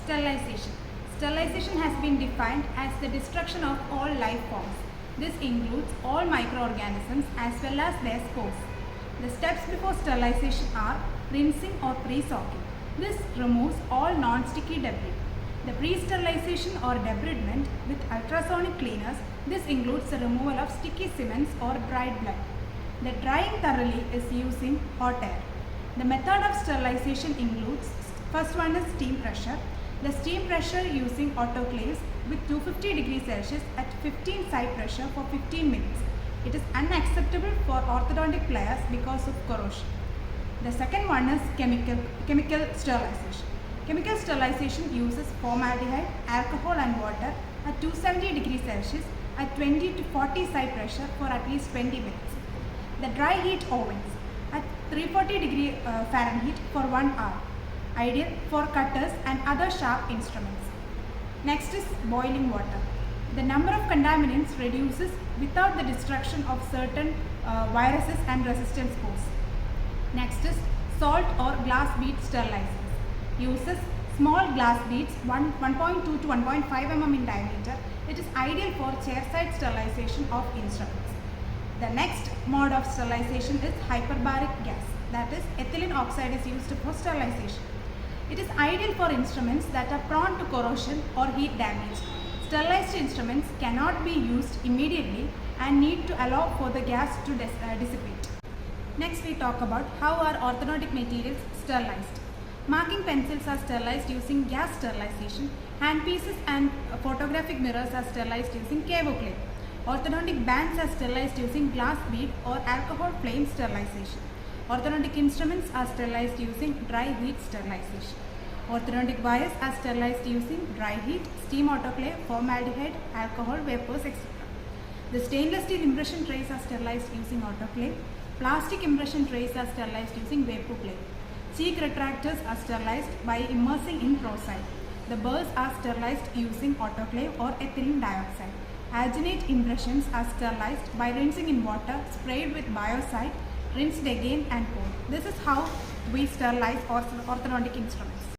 Sterilisation. Sterilisation has been defined as the destruction of all life forms. This includes all microorganisms as well as their spores. The steps before sterilisation are rinsing or pre-soaking. This removes all non-sticky debris. The pre-sterilisation or debridement with ultrasonic cleaners. This includes the removal of sticky cements or dried blood. The drying thoroughly is using hot air. The method of sterilisation includes, first one is steam pressure. The steam pressure using autoclaves with 250 degrees Celsius at 15 side pressure for 15 minutes. It is unacceptable for orthodontic pliers because of corrosion. The second one is chemical sterilisation. Chemical sterilisation uses formaldehyde, alcohol and water at 270 degrees Celsius at 20 to 40 side pressure for at least 20 minutes. The dry heat ovens at 340 degree Fahrenheit for 1 hour. Ideal for cutters and other sharp instruments. Next is boiling water. The number of contaminants reduces without the destruction of certain viruses and resistant spores. Next is salt or glass bead sterilizers. Uses small glass beads 1.2 to 1.5 mm in diameter. It is ideal for chairside sterilization of instruments. The next mode of sterilization is hyperbaric gas. That is, ethylene oxide is used for sterilization. It is ideal for instruments that are prone to corrosion or heat damage. Sterilized instruments cannot be used immediately and need to allow for the gas to dissipate. Next we talk about how are orthodontic materials sterilized. Marking pencils are sterilized using gas sterilization. Handpieces and photographic mirrors are sterilized using cavoclave. Orthodontic bands are sterilized using glass bead or alcohol flame sterilization. Orthodontic instruments are sterilized using dry heat sterilization. Orthodontic wires are sterilized using dry heat, steam autoclave, formaldehyde, alcohol, vapors, etc. The stainless steel impression trays are sterilized using autoclave. Plastic impression trays are sterilized using vaporclave. Cheek retractors are sterilized by immersing in procide. The burrs are sterilized using autoclave or ethylene dioxide. Alginate impressions are sterilized by rinsing in water sprayed with biocide, rinsed again and poured. This is how we sterilize orthodontic instruments.